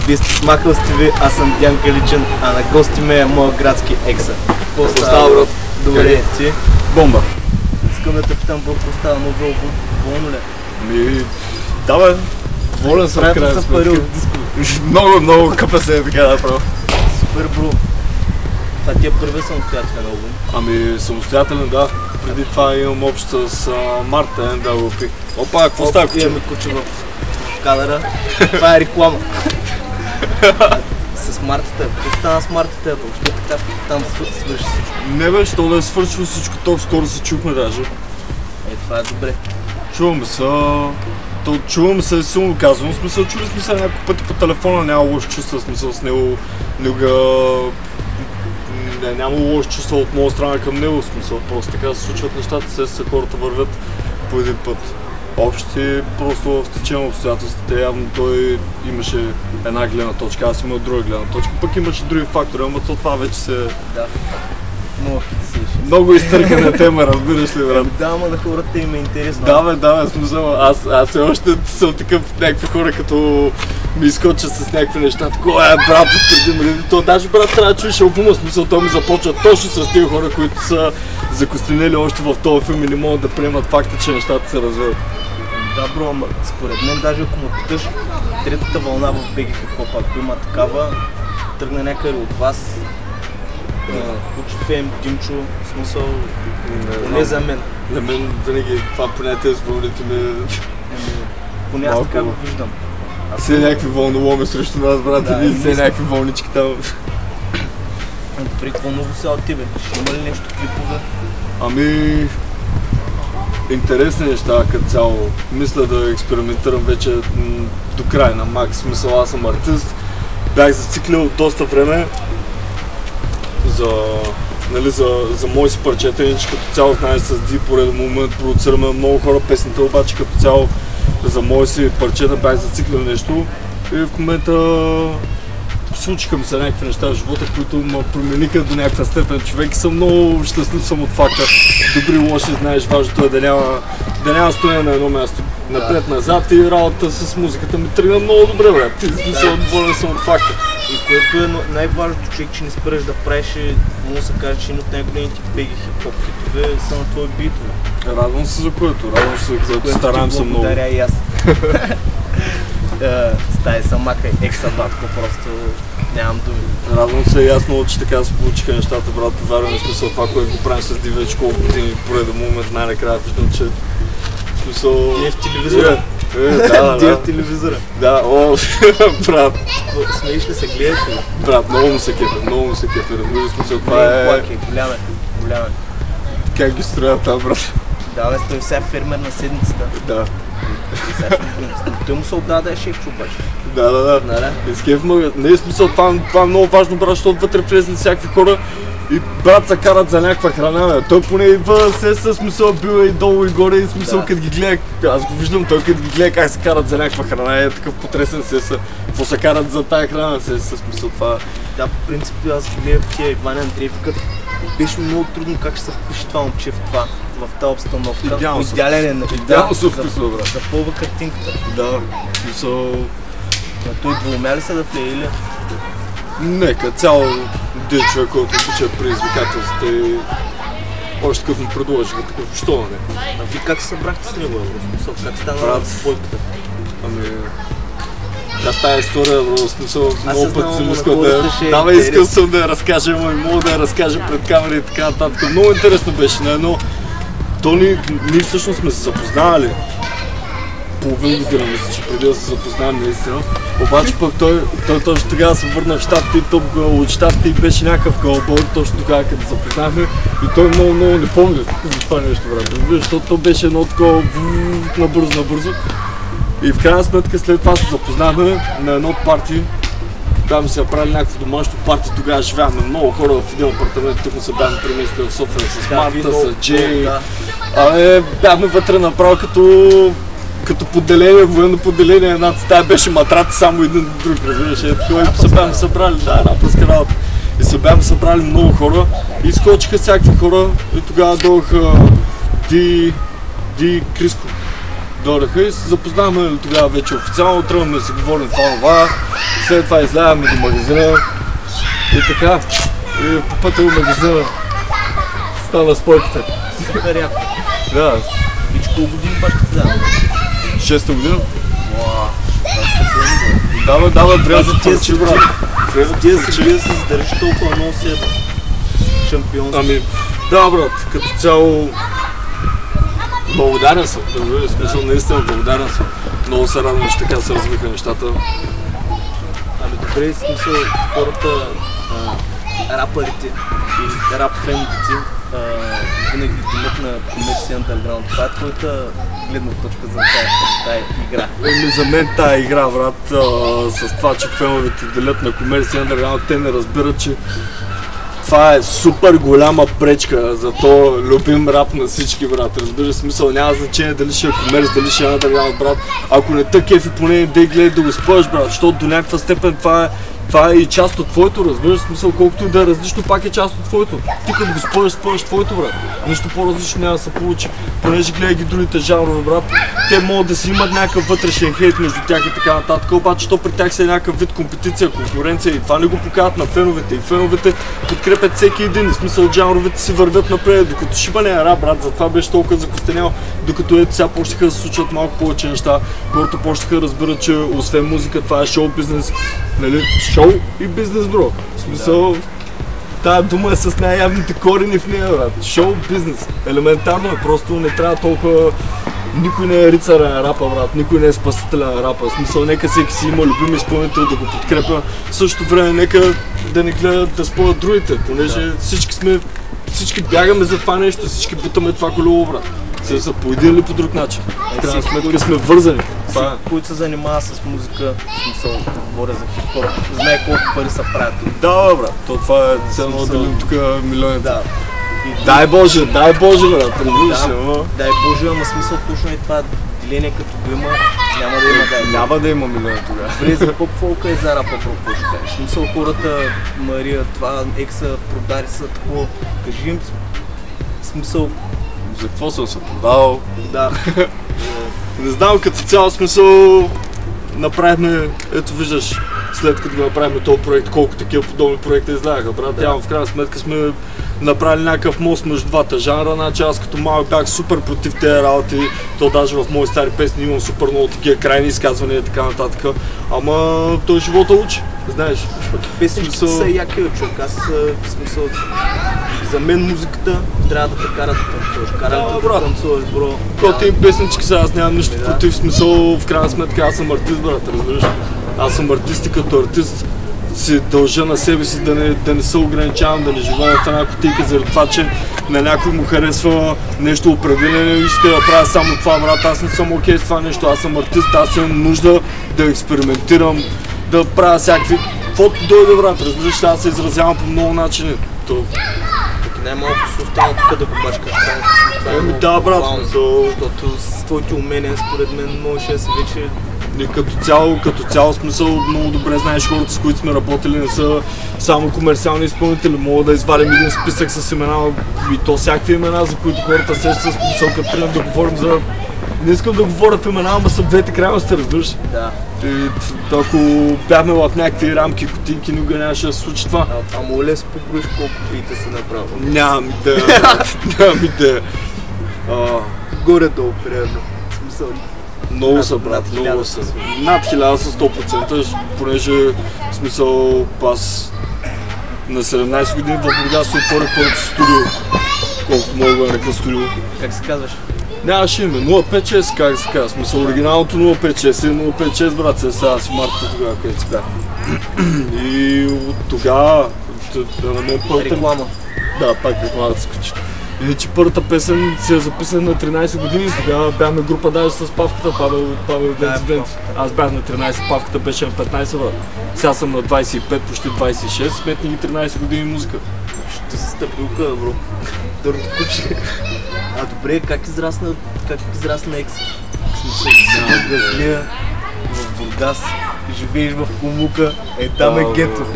Вие сте смахал Стиви, аз съм Диан Каличен, а на гости ме е моя градски екса. Какво става, брат? Добре, ти? Бомба. Искам да те питам, бро, какво става ново, болно ли? Да бе, волен съм в крайна сметка. Много къпа се е така направо. Супер, бро. Това ти е първи самостоятелен албум? Самостоятелен, да. Преди това имам общо с Мартен да го пи. Опа, какво става куче? Имаме куче в кадъра. Това е реклама. С Мартата. Какво стана с Мартата? Въобще така там свърши всичко. Не бе, що да е свършило всичко, толкова скоро се чухме даже. Това е добре. Чуваме се, силно казвам. В смисъл, чули сме се няколко пъти по телефона, няма лошо чувство, в смисъл с него, няма лошо чувство от моя страна към него, в смисъл, просто така се случват нещата, се хората вървят по един път. Общи, просто в течение на обстоятелствата, явно той имаше една гледна точка, аз имах друга гледна точка, пък имаше други фактори, ама това вече се... Да. Много изтъркана тема, разбираш ли, брат? Да, ама на хората им е интересно. Да, смисъл, аз все още съм такъв някакви хора, като ми изкочат с някакви неща, такова брат, преди то даже брат трябва да чуеш албума, смисъл, той ми започва точно с тези хора, които са закостенели още в този филм и не могат да приемат факта, че нещата се развиват. Да, бро, ама според мен даже ако му питаш третата вълна в БГ хип-хоп, ако има такава, тръгна някъде от вас, Кучо, Фем, Димчо, смисъл, не за мен. За мен винаги това понятие с вълните ми... Поне аз така го виждам. Все някакви вълноломи срещу нас, брат, и все някакви вълнички там. Добре, какво ново сега от тебе? Ще има ли нещо клипове? Интересни неща като цяло. Мисля да експериментирам вече до край на макс. Смисъл, аз съм артист. Бях зациклил доста време за мои си парчета, иначе като цяло знаеш с Ди пореден момент продуцираме много хора песните, обаче като цяло за мои си парчета бях зациклил нещо и в момента случиха ми се някакви неща в живота, които ме промениха до някаква степен човек и съм много щастлив съм от факта. Добри и лоши, знаеш, важното е да няма стоя на едно място напред-назад и работата с музиката ми тръгна много добре, брат. Ти смисъл, доволен съм от факта. И което е най-важното, човек, че не спираш да правиш, може да се каже, че един от най-големите БГ хип-хоп хитове са на твои битове. Радвам се за което, стараем се много. Благодаря и аз. Стая самака екса, батко, просто нямам думи. Радвам се ясно, че така се получиха нещата, брат, повярвам, в смисъл това, което го правим с Ди вече колко години, пореден момент най-накрая виждам, че в смисъл... Дие в телевизора. Дие в телевизора. Да, брат. Смееш ли се, гледаш ли? Брат, много му се кефе, разбира смисъл, това е... Голяме. Как ги строят там, брат? Да, бе, той сега фермер на седмицата. Да. Той му се отдава да е шефчо обаче. Да. Изкеф могат. Не е смисъл, това е много важно, брат, защото вътре влезнат всякакви хора и брат се карат за някаква храна, бе. Той поне идва със смисъл, бил и долу и горе и смисъл, като ги гледа, аз го виждам, той като ги гледа как се карат за някаква храна е такъв потресен какво се карат за тая храна, със смисъл това. Да, по принцип аз гледах тия Иван Андреев, като беше много трудно как ще се впише това момче в тази обстановка. Идеално се вписва, брат. Запълва картинката. Да, смисъл... Той двумя ли се да влее или? Не, като цяло един човек, който обича предизвикателствата и още като му предложиха такъв, що не? А ви как се събрахте с него, смисъл, как стана спойката? Тая история, в смисъл, много пъти съм искал да... искал съм да я разкажа, но и мога да я разкажа пред камера и така нататък. Много интересно беше на едно... Ние всъщност сме се запознавали. Половин година мисля, че преди да се запознаем наистина. Обаче пък той точно тогава се върна в щатите и от щатите и беше някакъв кълбой, точно тогава като запознахме и той много не помня за това нещо, брат. Защото то беше едно такова набързо. И в крайна сметка след това се запознахме на едно парти. Бяхме се направили някакво домашно парти, тогава живеяхме много хора в един апартамент, тук се бяхме преместили в София с Марта, с Джей. Бяхме вътре направо като поделение, военно поделение, едната стая беше матрат, само един друг, разбираш, и се бяхме събрали, една пръска работа. И се бяхме събрали много хора и изкочиха всякакви хора и тогава дойдоха Ди Криско. Дойдоха и се запознахме тогава вече официално, тръгваме да си говорим това, след това излязахме до магазина и така. И по пътя до магазина стана спойката. Супер яко. Да. Виж колко години баща ти дава? 6-та година. Вау, Дава, трябва да търчи, брат. Тия се да се задържиш толкова много си шампионство. Ами, да, брат, като цяло благодарен съм, в смисъл наистина благодарен съм. Много се радвам, че така се развиха нещата. Ами добре, в смисъл хората, рапърите и рап-феновите винаги димат на Commerce Underground. Това е твоята гледна точка за тази игра? За мен тая игра, брат, с това, че феновете делят на Commerce Underground, те не разбират, че това е супер голяма пречка за то любим рап на всички, брат. Разбира смисъл, няма значение дали ще е комерс, дали ще е underground, брат. Ако не те кефи, поне да гледай да го спъш, брат, защото до някаква степен това е и част от твоето, разбираш смисъл, колкото и да е различно, пак е част от твоето. Ти като го спъш твоето, брат. Нищо по-различно няма да се получи. Понеже гледай ги другите жанрове, брат, те могат да си имат някакъв вътрешен хейт между тях и така нататък, обаче то при тях се е някакъв вид компетиция, конкуренция и това не го показват на феновете и феновете подкрепят всеки един. В смисъл, жанровете си вървят напред, докато шиба не е рап, брат, затова беше толкова закостенял, докато ето сега почнаха да се случват малко повече неща, хората почнаха да разбират, че освен музика това е шоу бизнес, нали? Шоу и бизнес, бро. В смисъл, тая дума е с най-явните корени в нея, брат. Шоу бизнес. Елементарно е, просто не трябва толкова. Никой не е рицар на рапа, брат, никой не е спасителя на рапа. В смисъл, нека всеки си има любим изпълнител да го подкрепя. В същото време нека да не гледат да спъват другите, понеже всички бягаме за това нещо, всички бутаме това колело, брат. Се по един или по друг начин. В крайна сметка сме вързани. Който се занимава с музика, в смисъл, говоря за хип-хоп, знае колко пари са правят. Да, брат, то това е ценно да делим тук милионите. Да. Дай Боже, брат, разбираш се, дай Боже, ама смисъл точно и това деление като го има, няма да има дай. Няма да има милиони тогава. Добре, за поп-фолка и за рапа, какво ще кажеш? В смисъл хората, Мария, това, екса, продари са такова, кажи им, в смисъл. За какво съм се продавал? Да. Не знам, като цяло смисъл направихме, ето виждаш, след като направихме този проект, колко такива подобни проекти излягаха, брат. Да. В крайна сметка сме направили някакъв мост между двата жанра, значи аз като малък бях супер против тези работи, то даже в мои стари песни имам супер много такива крайни изказвания и така нататък, ама той живота учи, знаеш. Песничките са яки, човек, аз в смисъл, за мен музиката трябва да те кара да танцуваш, да танцуваш, бро. Когато им песнички са, аз нямам нищо против, смисъл, в крайна сметка аз съм артист, брат, разбираш. Аз съм артист и като артист си дължа на себе си да не се ограничавам, да не живея в една кутийка заради това, че на някой му харесва нещо определено и иска да правя само това, брат. Аз не съм окей с това нещо, аз съм артист, аз имам нужда да експериментирам, да правя всякакви. Каквото дойде, брат, разбираш, аз се изразявам по много начини. Най-малко се остана тук да го бачкаш. Да, брат, защото с твоите умения, според мен, можеше да се вече. И като цяло смисъл, много добре знаеш хората, с които сме работили, не са само комерциални изпълнители. Мога да извадим един списък с имена и то всякакви имена, за които хората сещат с смисъл, като тръгнем да говорим за. Не искам да говоря в имена, ама са двете крайности, разбираш? Да. И ако бяхме в някакви рамки, кутийки, никога нямаше да се случи това. Ама лес поброиш колко бита си направил? Нямам идея. Горе-долу, примерно. В смисъл. Много са, брат, много са. Над 1000 са 100%, понеже в смисъл аз на 17 години в Бургас се отворих първото студио. Колко мога да нарека студио. Как се казваш? Нямаше име, 056, как се казва, смисъл оригиналното 056 е 056, брат, сега си марката тогава, където си бях. И от тогава да намерим първата. Реклама. Да, пак рекламата скочи. Иначе първата песен си е записана на 13 години, тогава бяхме група даже с Павката, Павел Венци. Аз бях на 13, Павката беше на 15, брат. Сега съм на 25, почти 26, сметни ги 13 години музика. Ще си стъпилка, бро. Дърто куче. Добре, как израсна екса? В смисъл, в Газлия, в Бургас, живееш в Кумука, там е гето.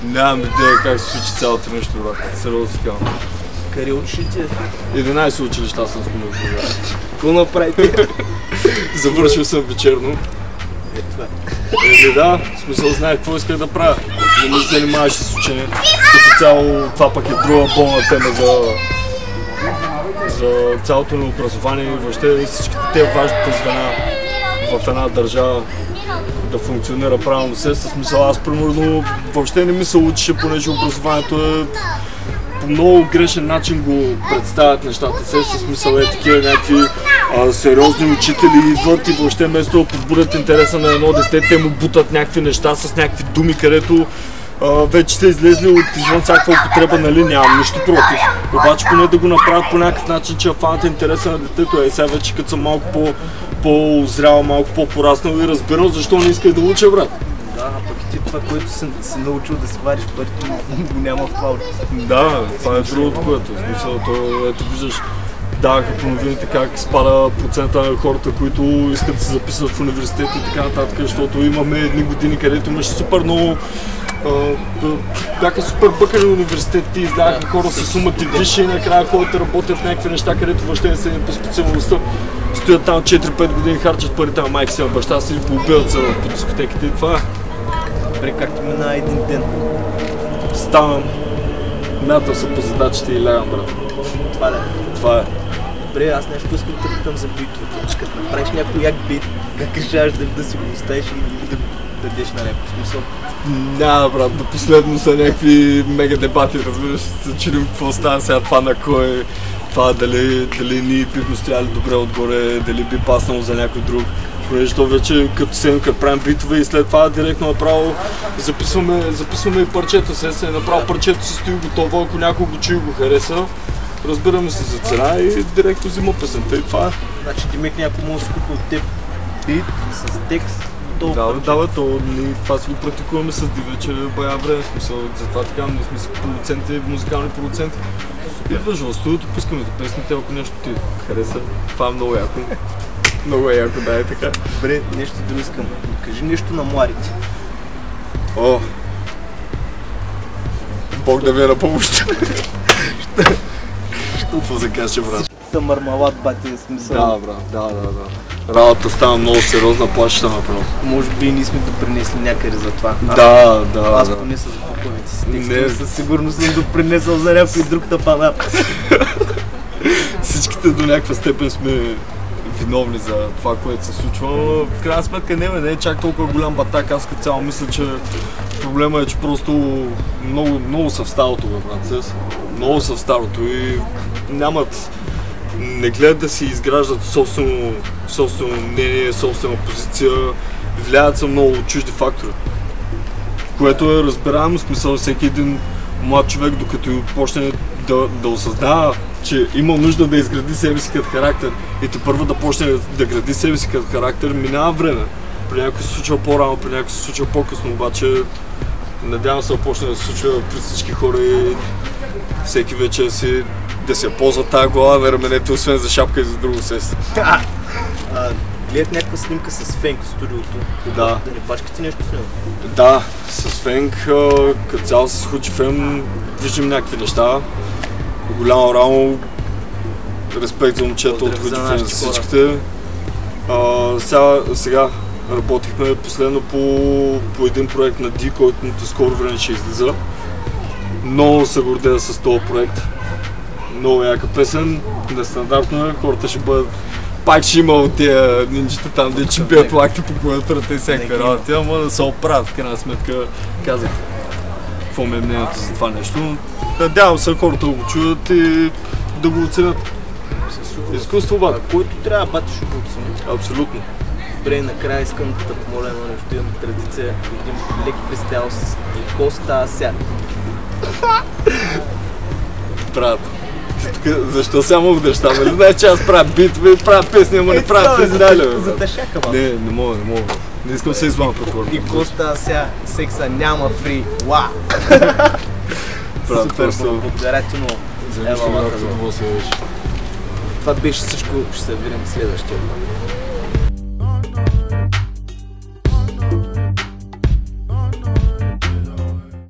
Нямам идея как се случи цялото нещо, брат. Сериозно си казвам. Къде учиш ли ти? 11 училища съм спомнил в Бургас. Какво направите? Завършил съм вечерно. Да, в смисъл знае какво исках да правя. Не ми се занимаваш с учене. Като цяло това пък е друга болна тема за цялото ни образование и въобще всичките тези важните звена в една държава да функционира правилно се. Със смисъл аз примерно въобще не ми се учеше, понеже образованието е по много грешен начин го представят нещата се, със смисъл е такива някакви сериозни учители идват и въобще вместо да подбудят интереса на едно дете, те му бутат някакви неща с някакви думи, където вече са излезли от извън всякаква употреба, нали, нямам нищо против. Обаче поне да го направят по някакъв начин, че фанат интереса на детето. Сега вече като съм малко по-зрял, малко по-пораснал и разбирал защо не исках да уча, брат. Да, а пък ти това, което си научил да си вариш парите, го няма в това. Да, това е другото, което в смисъл, ето виждаш, даваха по новините как спада процента на хората, които искат да се записват в университет и така нататък, защото имаме едни години, където имаше супер много бяха супер бъкани университети, издаваха хора с сумати висши и накрая ходят да работят в някакви неща, където въобще не са по специалността. Стоят там 4-5 години, харчат парите на майка си, на баща си и поубиват се по дискотеките и това. Добре, както мина един ден? Ставам, мятам се по задачите и лягам, брат. Това ли? Това е. Добре, аз нещо искам да питам за битовете. Като направиш някой як бит, как решаваш да си го оставиш и да дадеш на някой смисъл? Няма, брат, до последно са някакви мега дебати, разбираш, се чудим какво става сега, това на кой, това дали ние бихме стояли добре отгоре, дали би паснало за някой друг. Понеже то вече като правим битове и след това директно направо записваме и парчето, се направо парчето си стои готово, ако някой го чуи и го хареса, разбираме се за цена и директно взима песента и това е. Значи Димек някой може да купи от теб бит с текст. Да, това си го практикуваме с Дивече бая време, смисъл, затова така, ние сме си продуценти, музикални продуценти. Идваш в студиото, пускаме до песните, ако нещо ти хареса, това е много яко. Много е яко, да е така. Добре, нещо друго искам. Кажи нещо на младите. О! Бог да ви е на помощ. Какво се каже, брат? Са мармалат, бати, смисъл. Да, брат, да. Работата става много сериозна, плаща направо. Може би и ние сме допринесли някъде за това. Аз поне с глупавици с текстове, със сигурност съм допринесъл за някой друг тапана. Всичките до някаква степен сме виновни за това, което се случва, но в крайна сметка не е чак толкова голям батак. Аз като цяло мисля, че проблема е, че просто много са в старото, брат. Много са в старото и не гледат да си изграждат собствено мнение, собствена позиция, влияят са много чужди фактори. Което е разбираемо, смисъл всеки един млад човек, докато почне да осъзнава, че има нужда да изгради себе си като характер и тепърва да почне да гради себе си като характер, минава време. При някой се случва по-рано, при някой се случва по-късно, обаче надявам се да почне да се случва при всички хора и всеки вече да се ползва тази глава на раменете, освен за шапка и за друго сест. Гледат някаква снимка с Фенк в студиото. Да. Да не бачкате нещо с него? Да, с Фенк, като цяло се случи фен, виждам някакви неща. Голямо рамо, респект за момчета от Худжи за всичките. Сега работихме последно по един проект на Ди, който скоро време ще излиза. Много се гордея с този проект. Много яка песен, нестандартна, хората ще бъдат... Пак ще има от тия нинджите там, де че бият лакти по клавиатурата и всякакви работи, ама да се оправят, в крайна сметка казах какво ми е мнението за това нещо. Надявам се хората да го чуят и да го оценят. Изкуство, бат. Който трябва, бати ще го оцени. Абсолютно. Добре, накрая искам да те помоля едно нещо, имам традиция, един лек фристайл с Коста Ася. Брат, защо само в дъща, нали знаеш, че аз правя битви, правя песни, ама не правя фристайли, бе. За тъшака, бе. Не мога. Не искам да се извън пред хората. И Коста Ася, секса няма фри, ва! Супер, благодаря ти много. За нищо, брат, за удоволствие беше. Това беше всичко, ще се видим следващия път.